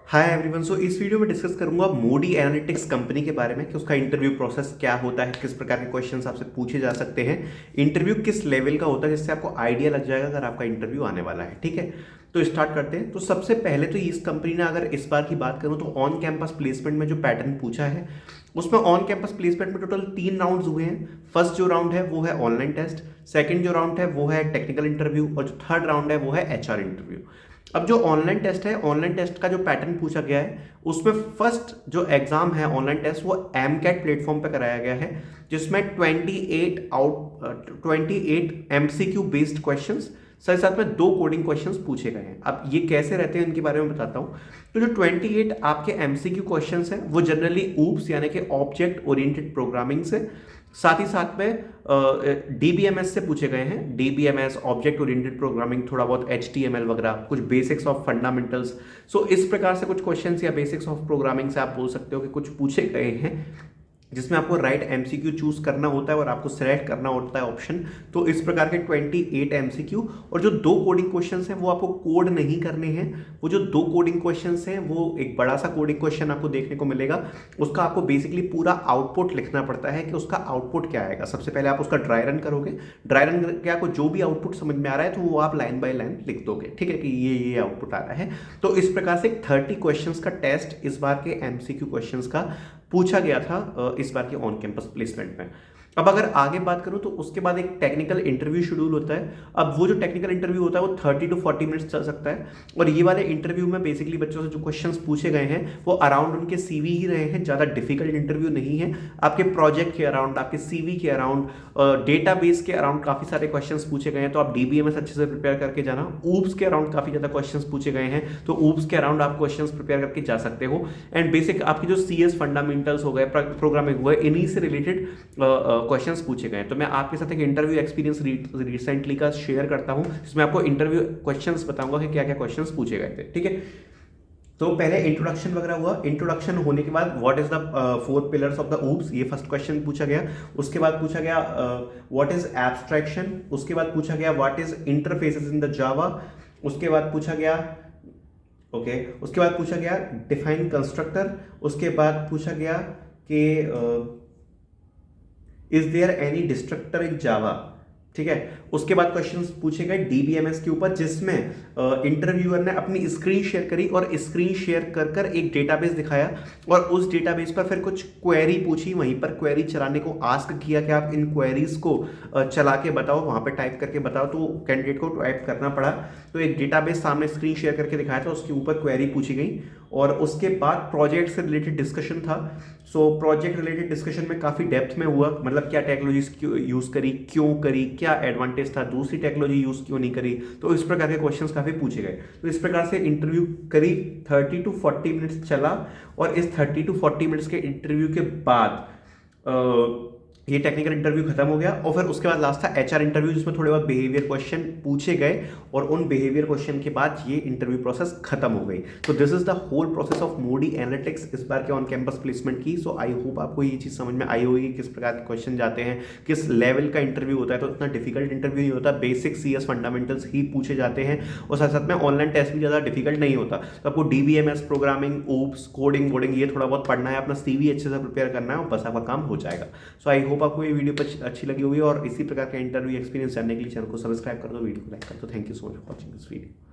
Hi everyone. सो इस video में discuss करूंगा मोडी एनालिटिक्स कंपनी के बारे में कि उसका इंटरव्यू प्रोसेस क्या होता है, किस प्रकार के क्वेश्चंस आपसे पूछे जा सकते हैं, इंटरव्यू किस लेवल का होता है, जिससे आपको आइडिया लग जाएगा अगर आपका इंटरव्यू आने वाला है। ठीक है, तो स्टार्ट करते हैं। तो सबसे पहले तो इस कंपनी ने, अगर इस बार की बात करूं तो ऑन कैंपस प्लेसमेंट में जो पैटर्न पूछा है उसमें ऑन कैंपस प्लेसमेंट में टोटल 3 राउंड्स हुए हैं। फर्स्ट जो राउंड है वो है ऑनलाइन टेस्ट, सेकंड जो राउंड है वो है टेक्निकल इंटरव्यू और जो थर्ड राउंड है वो है एचआर इंटरव्यू। अब जो ऑनलाइन टेस्ट है, ऑनलाइन टेस्ट का जो पैटर्न पूछा गया है उसमें फर्स्ट जो एग्जाम है ऑनलाइन टेस्ट वो एमकैट प्लेटफॉर्म पे कराया गया है, जिसमें 28 एमसीक्यू बेस्ड क्वेश्चंस साथ साथ में 2 कोडिंग क्वेश्चंस पूछे गए हैं। अब ये कैसे रहते हैं इनके बारे में बताता हूँ। तो जो 28 आपके एमसीक्यू क्वेश्चंस हैं वो जनरली ऊप्स यानी कि ऑब्जेक्ट ओरिएंटेड प्रोग्रामिंग से, साथ ही साथ में डीबीएमएस से पूछे गए हैं। डीबीएमएस, ऑब्जेक्ट ओरिएंटेड प्रोग्रामिंग, थोड़ा बहुत एचटीएमएल वगैरह, कुछ बेसिक्स ऑफ फंडामेंटल्स। सो इस प्रकार से कुछ क्वेश्चंस या बेसिक्स ऑफ प्रोग्रामिंग से आप बोल सकते हो कि कुछ पूछे गए हैं, जिसमें आपको राइट एमसीक्यू चूज करना होता है और आपको सेलेक्ट करना होता है ऑप्शन। तो इस प्रकार के 28 एमसीक्यू और जो 2 कोडिंग क्वेश्चंस हैं वो आपको कोड नहीं करने हैं। वो जो 2 कोडिंग क्वेश्चंस हैं वो एक बड़ा सा कोडिंग क्वेश्चन आपको देखने को मिलेगा, उसका आपको बेसिकली पूरा आउटपुट लिखना पड़ता है कि उसका आउटपुट क्या आएगा। सबसे पहले आप उसका ड्राई रन करोगे, ड्राई रन करके आपको जो भी आउटपुट समझ में आ रहा है तो वो आप लाइन बाय लाइन लिख दोगे। ठीक है कि ये आउटपुट आ रहा है। तो इस प्रकार से 30 क्वेश्चंस का टेस्ट इस बार के एमसीक्यू क्वेश्चंस का पूछा गया था इस बार के ऑन कैंपस प्लेसमेंट में। अब अगर आगे बात करूं तो उसके बाद एक टेक्निकल इंटरव्यू शेड्यूल होता है। अब वो जो टेक्निकल इंटरव्यू होता है वो 30 to 40 मिनट्स चल सकता है। और ये वाले इंटरव्यू में बेसिकली बच्चों से जो क्वेश्चंस पूछे गए हैं वो अराउंड उनके सीवी ही रहे हैं, ज़्यादा डिफिकल्ट इंटरव्यू नहीं है। आपके प्रोजेक्ट के अराउंड, आपके सीवी के अराउंड, डेटाबेस के अराउंड काफ़ी सारे क्वेश्चंस पूछे गए हैं। तो आप डीबीएमएस अच्छे से प्रिपेयर करके जाना। ऊप्स के अराउंड काफ़ी ज़्यादा क्वेश्चंस पूछे गए हैं, तो ऊप्स के अराउंड आप क्वेश्चंस प्रिपेयर करके जा सकते हो। एंड बेसिक आपकी जो सीएस फंडामेंटल्स हो गए, प्रोग्रामिंग हुआ, इन्हीं से रिलेटेड क्वेश्चंस पूछे गए। तो मैं आपके साथ एक इंटरव्यू एक्सपीरियंस रिसेंटली का शेयर करता हूं, जिसमें आपको इंटरव्यू क्वेश्चंस बताऊंगा कि क्या क्या क्वेश्चंस पूछे गए थे। ठीक है, तो पहले इंट्रोडक्शन वगैरह हुआ। इंट्रोडक्शन होने के बाद what is the 4 pillars of the oops, ये फर्स्ट क्वेश्चन पूछा गया। उसके बाद पूछा गया व्हाट इज एब्स्ट्रैक्शन। उसके बाद पूछा गया what is interfaces in the Java. उसके बाद पूछा गया उसके बाद पूछा गया डिफाइन कंस्ट्रक्टर। उसके बाद पूछा गया कि इज देयर एनी डिस्ट्रक्टर इन जावा। ठीक है, उसके बाद क्वेश्चंस पूछे गए डीबीएमएस के ऊपर, जिसमें इंटरव्यूअर ने अपनी स्क्रीन शेयर करी और स्क्रीन शेयर कर कर एक डेटाबेस दिखाया और उस डेटाबेस पर फिर कुछ क्वेरी पूछी। वहीं पर क्वेरी चलाने को आस्क किया कि आप इन क्वेरीज को चला के बताओ, वहां पर टाइप करके बताओ। तो कैंडिडेट को टाइप करना पड़ा। तो एक डेटाबेस सामने स्क्रीन शेयर करके दिखाया था, उसके ऊपर क्वेरी पूछी गई। और उसके बाद प्रोजेक्ट से रिलेटेड डिस्कशन था। सो प्रोजेक्ट रिलेटेड डिस्कशन में काफ़ी डेप्थ में हुआ, मतलब क्या टेक्नोलॉजीज यूज़ करी, क्यों करी, क्या एडवांटेज था, दूसरी टेक्नोलॉजी यूज़ क्यों नहीं करी। तो इस प्रकार के क्वेश्चंस काफ़ी पूछे गए। तो इस प्रकार से इंटरव्यू करीब 30 to 40 मिनट्स चला। और इस 30 to 40 मिनट्स के इंटरव्यू के बाद ये टेक्निकल इंटरव्यू खत्म हो गया। और फिर उसके बाद लास्ट था एचआर इंटरव्यू, जिसमें थोड़े बहुत बिहेवियर क्वेश्चन पूछे गए और उन बिहेवियर क्वेश्चन के बाद ये इंटरव्यू प्रोसेस खत्म हो गई। तो this is the whole process of Moody analytics इस बार के ऑन कैंपस प्लेसमेंट की। सो आई होप आपको ये चीज़ समझ में आई होगी किस प्रकार के क्वेश्चन जाते हैं, किस लेवल का इंटरव्यू होता है। तो इतना डिफिकल्ट इंटरव्यू नहीं होता, बेसिक सीएस फंडामेंटल्स ही पूछे जाते हैं और साथ साथ में ऑनलाइन टेस्ट भी ज़्यादा डिफिकल्ट नहीं होता। तो आपको डीबीएमएस, प्रोग्रामिंग, ओप्स, कोडिंग वोडिंग ये थोड़ा बहुत पढ़ना है, अपना सीवी अच्छे से प्रिपेयर करना है और बस आपका काम हो जाएगा। सो आई होप आपको ये वीडियो अच्छी लगी होगी और इसी प्रकार का इंटरव्यू एक्सपीरियंस जानने के लिए चैनल को सब्सक्राइब कर दो, वीडियो को लाइक कर दो। Thank you so much for watching this video.